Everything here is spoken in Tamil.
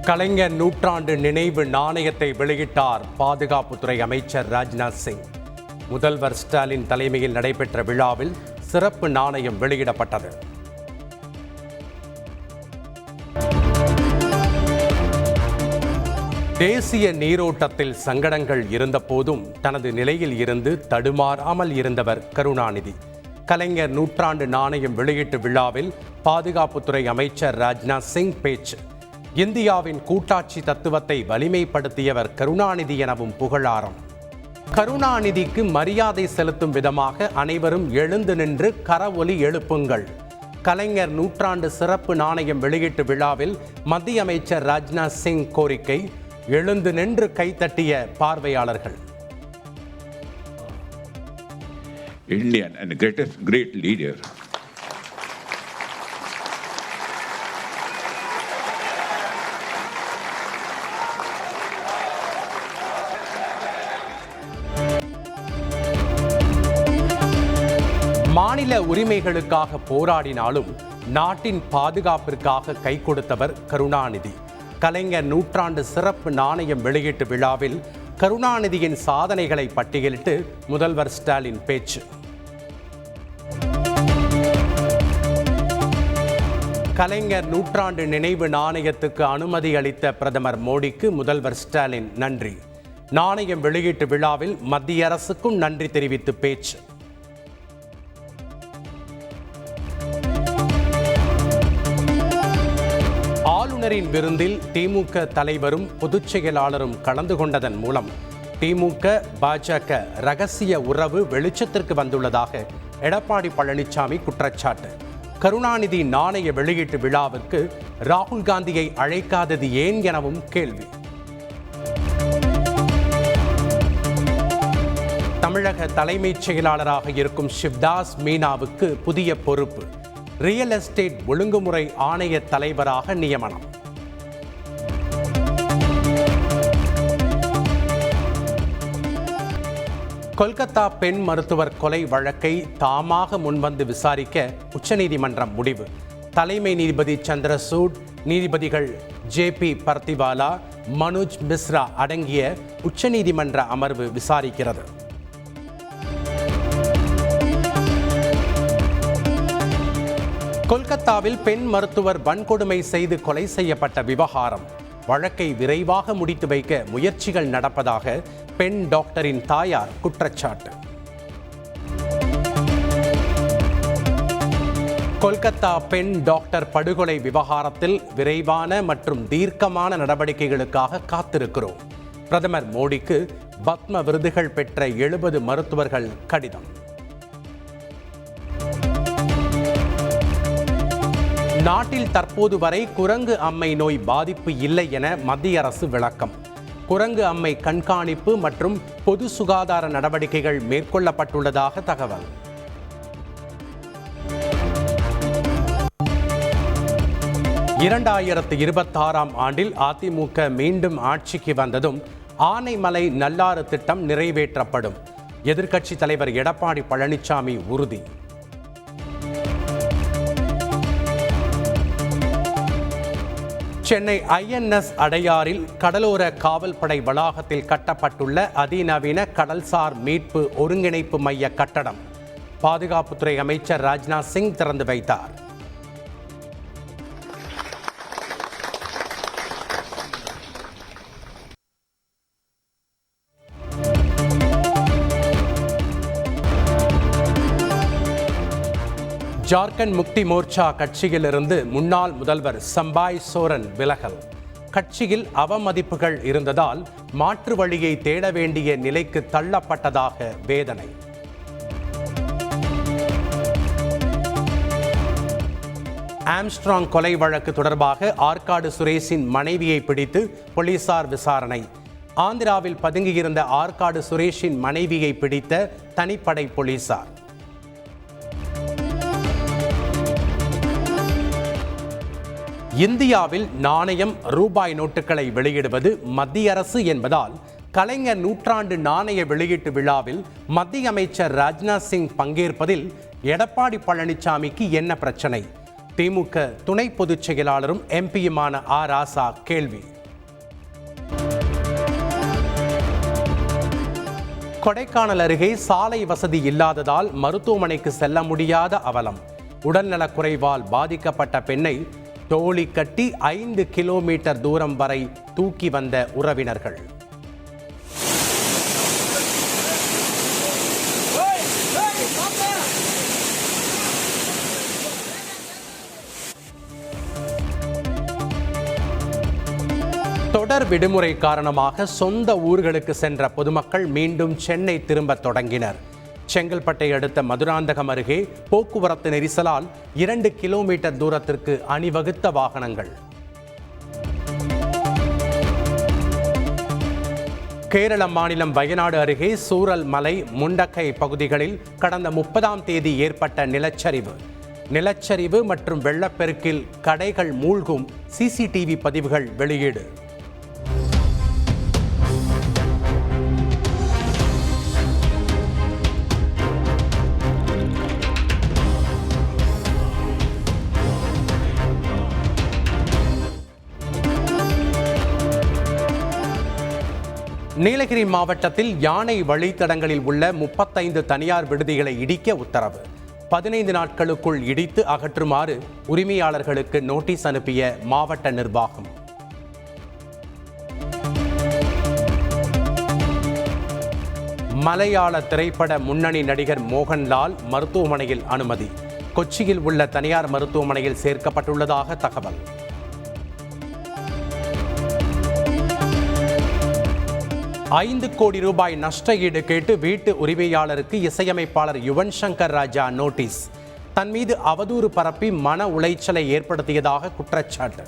கலைஞர் நூற்றாண்டு நினைவு நாணயத்தை வெளியிட்டார் பாதுகாப்புத்துறை அமைச்சர் ராஜ்நாத் சிங். முதல்வர் ஸ்டாலின் தலைமையில் நடைபெற்ற விழாவில் சிறப்பு நாணயம் வெளியிடப்பட்டது. தேசிய நீரோட்டத்தில் சங்கடங்கள் இருந்தபோதும் தனது நிலையில் இருந்து தடுமாறாமல் இருந்தவர் கருணாநிதி. கலைஞர் நூற்றாண்டு நாணயம் வெளியீட்டு விழாவில் பாதுகாப்புத்துறை அமைச்சர் ராஜ்நாத் சிங் பேச்சு. இந்தியாவின் கூட்டாட்சி தத்துவத்தை வலிமைப்படுத்தியவர் கருணாநிதி எனவும் புகழாரம். கருணாநிதிக்கு மரியாதை செலுத்தும் விதமாக அனைவரும் எழுந்து நின்று கரவொலி எழுப்புங்கள். கலைஞர் நூற்றாண்டு சிறப்பு நாணயம் வெளியீட்டு விழாவில் மத்திய அமைச்சர் ராஜ்நாத் சிங் கோரிக்கை. எழுந்து நின்று கைத்தட்டிய பார்வையாளர்கள். Indian and great leader. மாநில உரிமைகளுக்காக போராடினாலும் நாட்டின் பாதுகாப்பிற்காக கை கொடுத்தவர் கருணாநிதி. கலைஞர் நூற்றாண்டு சிறப்பு நாணயம் வெளியீட்டு விழாவில் கருணாநிதியின் சாதனைகளை பட்டியலிட்டு முதல்வர் ஸ்டாலின் பேச்சு. கலைஞர் நூற்றாண்டு நினைவு நாணயத்துக்கு அனுமதி அளித்த பிரதமர் மோடிக்கு முதல்வர் ஸ்டாலின் நன்றி. நாணயம் வெளியீட்டு விழாவில் மத்திய அரசுக்கும் நன்றி தெரிவித்து பேச்சு. ஆளுநரின் விருந்தில் திமுக தலைவரும் பொதுச் செயலாளரும் கலந்து கொண்டதன் மூலம் திமுக பாஜக ரகசிய உறவு வெளிச்சத்திற்கு வந்துள்ளதாக எடப்பாடி பழனிசாமி குற்றச்சாட்டு. கருணாநிதி நாணய வெளியீட்டு விழாவிற்கு ராகுல் காந்தியை அழைக்காதது ஏன் எனவும் கேள்வி. தமிழக தலைமைச் செயலாளராக இருக்கும் சிவ்தாஸ் மீனாவுக்கு புதிய பொறுப்பு. ரியல் எஸ்டேட் ஒழுங்குமுறை ஆணைய தலைவராக நியமனம். கொல்கத்தா பெண் மருத்துவர் கொலை வழக்கை தாமாக முன்வந்து விசாரிக்க உச்சநீதிமன்றம் முடிவு. தலைமை நீதிபதி சந்திரசூட், நீதிபதிகள் ஜே.பி. பர்திவாலா, மனோஜ் மிஸ்ரா அடங்கிய உச்சநீதிமன்ற அமர்வு விசாரிக்கிறது. கொல்கத்தாவில் பெண் மருத்துவர் வன்கொடுமை செய்து கொலை செய்யப்பட்ட விவகாரம். வழக்கை விரைவாக முடித்து வைக்க முயற்சிகள் நடப்பதாக பெண் டாக்டரின் தாயார் குற்றச்சாட்டு. கொல்கத்தா பெண் டாக்டர் படுகொலை விவகாரத்தில் விரைவான மற்றும் தீர்க்கமான நடவடிக்கைகளுக்காக காத்திருக்கிறோம். பிரதமர் மோடிக்கு பத்ம விருதுகள் பெற்ற 70 மருத்துவர்கள் கடிதம். நாட்டில் தற்போது வரை குரங்கு அம்மை நோய் பாதிப்பு இல்லை என மத்திய அரசு விளக்கம். குரங்கு அம்மை கண்காணிப்பு மற்றும் பொது சுகாதார நடவடிக்கைகள் மேற்கொள்ளப்பட்டுள்ளதாக தகவல். இரண்டாயிரத்து 26ஆம் ஆண்டில் அதிமுக மீண்டும் ஆட்சிக்கு வந்ததும் ஆனைமலை நல்லாறு திட்டம் நிறைவேற்றப்படும். எதிர்க்கட்சி தலைவர் எடப்பாடி பழனிசாமி உறுதி. சென்னை ஐஎன்எஸ் அடையாறில் கடலோர காவல்படை வளாகத்தில் கட்டப்பட்டுள்ள அதிநவீன கடல்சார் மீட்பு ஒருங்கிணைப்பு மைய கட்டடம் பாதுகாப்புத்துறை அமைச்சர் ராஜ்நாத் சிங் திறந்து வைத்தார். ஜார்க்கண்ட் முக்தி மோர்ச்சா கட்சியிலிருந்து முன்னாள் முதல்வர் சம்பாய் சோரன் விலகல். கட்சியில் அவமதிப்புகள் இருந்ததால் மாற்று வழியை தேட வேண்டிய நிலைக்கு தள்ளப்பட்டதாக வேதனை. ஆம்ஸ்ட்ராங் கொலை வழக்கு தொடர்பாக ஆற்காடு சுரேஷின் மனைவியை பிடித்து போலீசார் விசாரணை. ஆந்திராவில் பதுங்கியிருந்த ஆற்காடு சுரேஷின் மனைவியை பிடித்த தனிப்படை போலீசார். இந்தியாவில் நாணயம், ரூபாய் நோட்டுகளை வெளியிடுவது மத்திய அரசு என்பதால் கலைஞர் நூற்றாண்டு நாணய வெளியீட்டு விழாவில் மத்திய அமைச்சர் ராஜ்நாத் சிங் பங்கேற்பதில் எடப்பாடி பழனிசாமிக்கு என்ன பிரச்சனை? திமுக துணை பொதுச் செயலாளரும் எம்பியுமான ராசா கேள்வி. கொடைக்கானல் அருகே சாலை வசதி இல்லாததால் மருத்துவமனைக்கு செல்ல முடியாத அவலம். உடல்நலக் குறைவால் பாதிக்கப்பட்ட பெண்ணை தோழி கட்டி 5 கிலோமீட்டர் தூரம் வரை தூக்கி வந்த உறவினர்கள். தொடர் விடுமுறை காரணமாக சொந்த ஊர்களுக்கு சென்ற பொதுமக்கள் மீண்டும் சென்னை திரும்ப தொடங்கினர். செங்கல்பட்டை அடுத்த மதுராந்தகம் அருகே போக்குவரத்து நெரிசலால் 2 கிலோமீட்டர் தூரத்திற்கு அணிவகுத்த வாகனங்கள். கேரள மாநிலம் வயநாடு அருகே சூரல் மலை முண்டக்கை பகுதிகளில் கடந்த 30ஆம் தேதி ஏற்பட்ட நிலச்சரிவு மற்றும் வெள்ளப்பெருக்கில் கடைகள் மூழ்கும் சிசிடிவி பதிவுகள் வெளியீடு. நீலகிரி மாவட்டத்தில் யானை வழித்தடங்களில் உள்ள 35 தனியார் விடுதிகளை இடிக்க உத்தரவு. 15 நாட்களுக்குள் இடித்து அகற்றுமாறு உரிமையாளர்களுக்கு நோட்டீஸ் அனுப்பிய மாவட்ட நிர்வாகம். மலையாள திரைப்பட முன்னணி நடிகர் மோகன்லால் மருத்துவமனையில் அனுமதி. கொச்சியில் உள்ள தனியார் மருத்துவமனையில் சேர்க்கப்பட்டுள்ளதாக தகவல். 5 கோடி ரூபாய் நஷ்ட ஈடு கேட்டு வீட்டு உரிமையாளருக்கு இசையமைப்பாளர் யுவன் சங்கர் ராஜா நோட்டீஸ். தன் மீது அவதூறு பரப்பி மன உளைச்சலை ஏற்படுத்தியதாக குற்றச்சாட்டு.